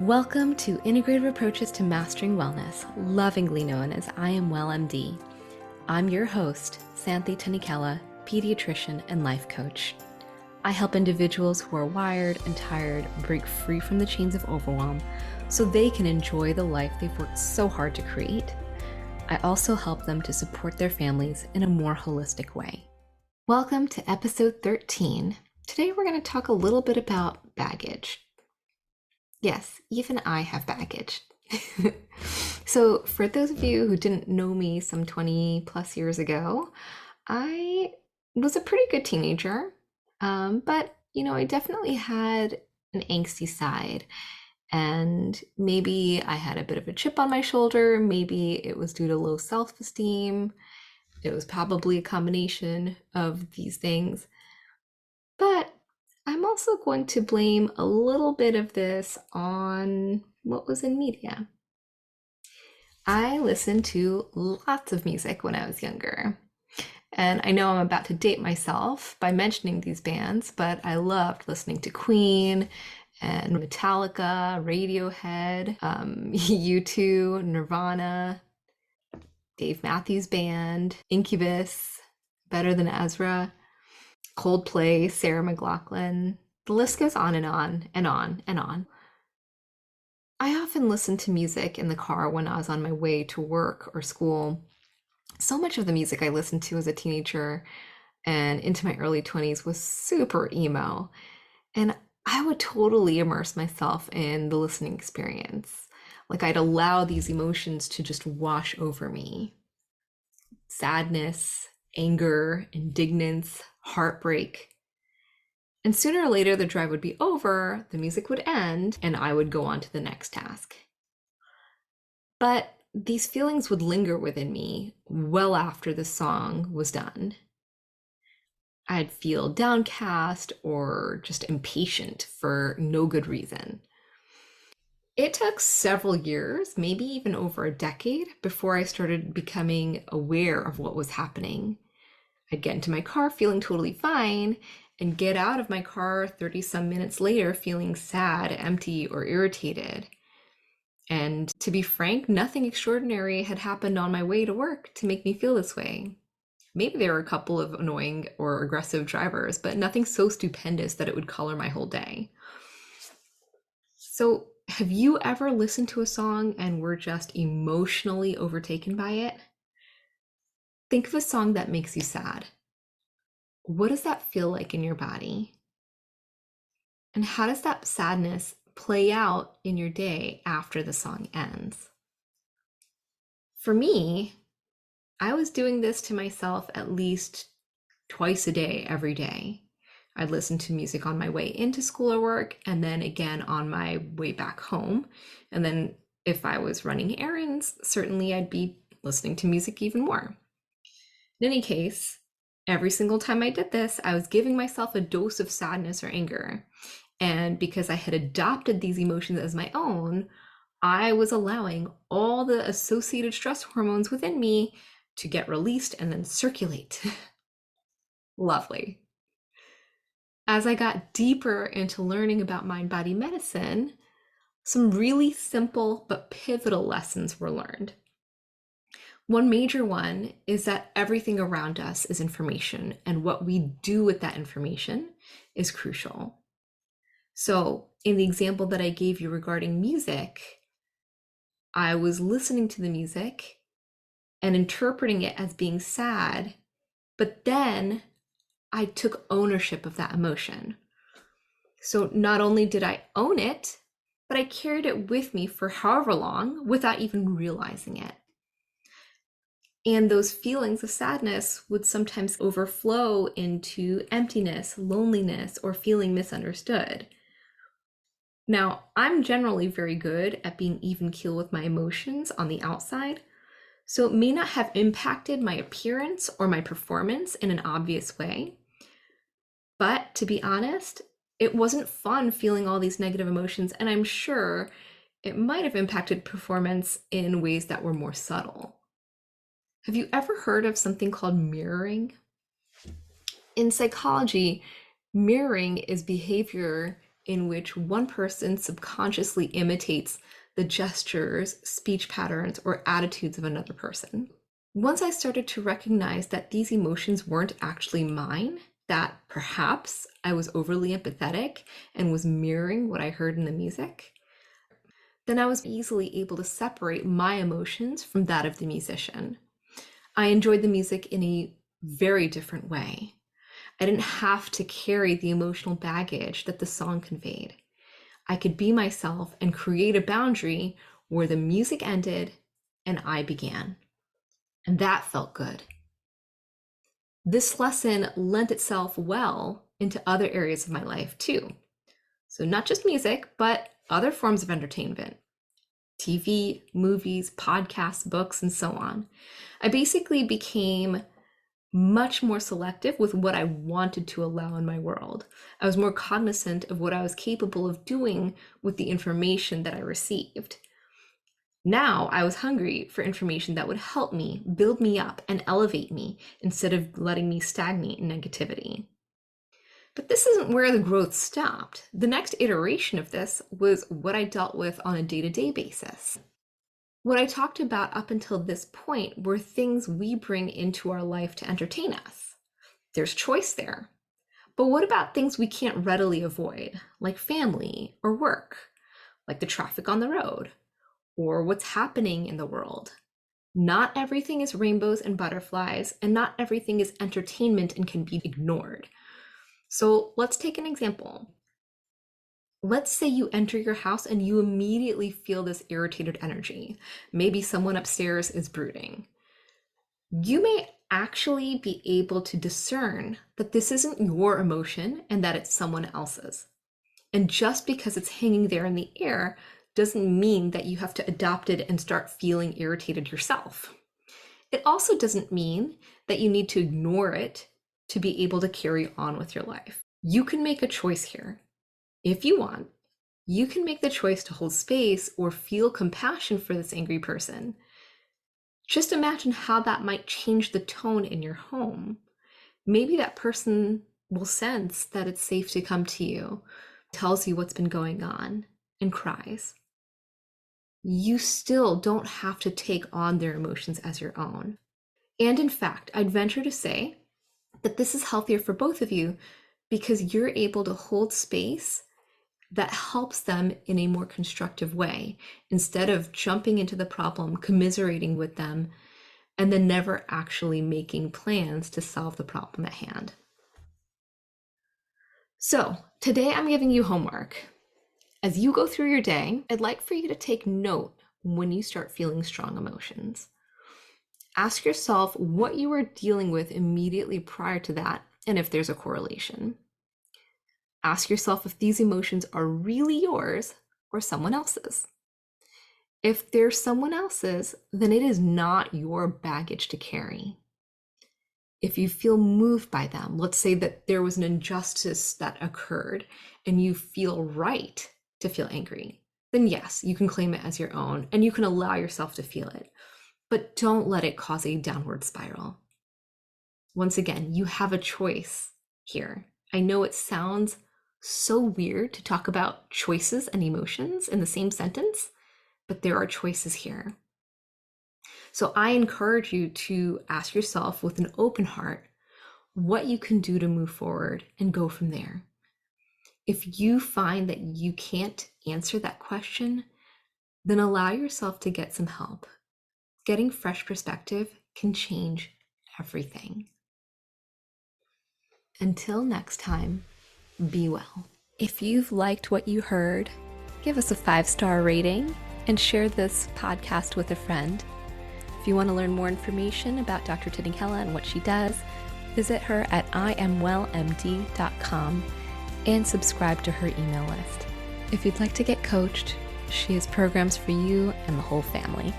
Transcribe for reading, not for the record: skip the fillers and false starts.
Welcome to Integrative Approaches to Mastering Wellness, lovingly known as I Am Well MD. I'm your host, Tanikella, pediatrician and life coach. I help individuals who are wired and tired break free from the chains of overwhelm so they can enjoy the life they've worked so hard to create. I also help them to support their families in a more holistic way. Welcome to episode 13. Today we're going to talk a little bit about baggage. Yes, even I have baggage. So for those of you who didn't know me some 20 plus years ago, I was a pretty good teenager, but I definitely had an angsty side. And maybe I had a bit of a chip on my shoulder. Maybe it was due to low self-esteem. It was probably a combination of these things. But I'm also going to blame a little bit of this on what was in media. I listened to lots of music when I was younger. And I know I'm about to date myself by mentioning these bands, but I loved listening to Queen and Metallica, Radiohead, U2, Nirvana, Dave Matthews Band, Incubus, Better Than Ezra, Coldplay, Sarah McLachlan. The list goes on and on and on and on. I often listened to music in the car when I was on my way to work or school. So much of the music I listened to as a teenager and into my early 20s was super emo. And I would totally immerse myself in the listening experience. Like I'd allow these emotions to just wash over me. Sadness, anger, indignance, heartbreak. And sooner or later, the drive would be over, the music would end, and I would go on to the next task. But these feelings would linger within me well after the song was done. I'd feel downcast or just impatient for no good reason. It took several years, maybe even over a decade, before I started becoming aware of what was happening. I'd get into my car feeling totally fine and get out of my car 30 some minutes later feeling sad, empty, or irritated. And to be frank, nothing extraordinary had happened on my way to work to make me feel this way. Maybe there were a couple of annoying or aggressive drivers, but nothing so stupendous that it would color my whole day. So, have you ever listened to a song and were just emotionally overtaken by it? Think of a song that makes you sad. What does that feel like in your body? And how does that sadness play out in your day after the song ends? For me, I was doing this to myself at least twice a day, every day. I'd listen to music on my way into school or work, and then again on my way back home. And then if I was running errands, certainly I'd be listening to music even more. In any case, every single time I did this, I was giving myself a dose of sadness or anger. And because I had adopted these emotions as my own, I was allowing all the associated stress hormones within me to get released and then circulate. Lovely. As I got deeper into learning about mind-body medicine, some really simple but pivotal lessons were learned. One major one is that everything around us is information, and what we do with that information is crucial. So, in the example that I gave you regarding music, I was listening to the music and interpreting it as being sad, but then I took ownership of that emotion. So, not only did I own it, but I carried it with me for however long without even realizing it. And those feelings of sadness would sometimes overflow into emptiness, loneliness, or feeling misunderstood. Now, I'm generally very good at being even keel with my emotions on the outside, so it may not have impacted my appearance or my performance in an obvious way. But to be honest, it wasn't fun feeling all these negative emotions, and I'm sure it might have impacted performance in ways that were more subtle. Have you ever heard of something called mirroring? In psychology, mirroring is behavior in which one person subconsciously imitates the gestures, speech patterns, or attitudes of another person. Once I started to recognize that these emotions weren't actually mine, that perhaps I was overly empathetic and was mirroring what I heard in the music, then I was easily able to separate my emotions from that of the musician. I enjoyed the music in a very different way. I didn't have to carry the emotional baggage that the song conveyed. I could be myself and create a boundary where the music ended and I began. And that felt good. This lesson lent itself well into other areas of my life too. So not just music, but other forms of entertainment. TV, movies, podcasts, books, and so on. I basically became much more selective with what I wanted to allow in my world. I was more cognizant of what I was capable of doing with the information that I received. Now I was hungry for information that would help me, build me up, and elevate me instead of letting me stagnate in negativity. But this isn't where the growth stopped. The next iteration of this was what I dealt with on a day-to-day basis. What I talked about up until this point were things we bring into our life to entertain us. There's choice there. But what about things we can't readily avoid, like family or work, like the traffic on the road, or what's happening in the world? Not everything is rainbows and butterflies, and not everything is entertainment and can be ignored. So let's take an example. Let's say you enter your house and you immediately feel this irritated energy. Maybe someone upstairs is brooding. You may actually be able to discern that this isn't your emotion and that it's someone else's. And just because it's hanging there in the air doesn't mean that you have to adopt it and start feeling irritated yourself. It also doesn't mean that you need to ignore it to be able to carry on with your life. You can make a choice here. If you want, you can make the choice to hold space or feel compassion for this angry person. Just imagine how that might change the tone in your home. Maybe that person will sense that it's safe to come to you, tells you what's been going on, and cries. You still don't have to take on their emotions as your own. And in fact, I'd venture to say that this is healthier for both of you because you're able to hold space that helps them in a more constructive way instead of jumping into the problem, commiserating with them, and then never actually making plans to solve the problem at hand. So today I'm giving you homework. As you go through your day, I'd like for you to take note when you start feeling strong emotions. Ask yourself what you were dealing with immediately prior to that, and if there's a correlation. Ask yourself if these emotions are really yours or someone else's. If they're someone else's, then it is not your baggage to carry. If you feel moved by them, let's say that there was an injustice that occurred and you feel right to feel angry, then yes, you can claim it as your own and you can allow yourself to feel it. But don't let it cause a downward spiral. Once again, you have a choice here. I know it sounds so weird to talk about choices and emotions in the same sentence, but there are choices here. So I encourage you to ask yourself with an open heart what you can do to move forward and go from there. If you find that you can't answer that question, then allow yourself to get some help. Getting fresh perspective can change everything. Until next time, be well. If you've liked what you heard, give us a 5-star rating and share this podcast with a friend. If you want to learn more information about Dr. Tanikella and what she does, visit her at imwellmd.com and subscribe to her email list. If you'd like to get coached, she has programs for you and the whole family.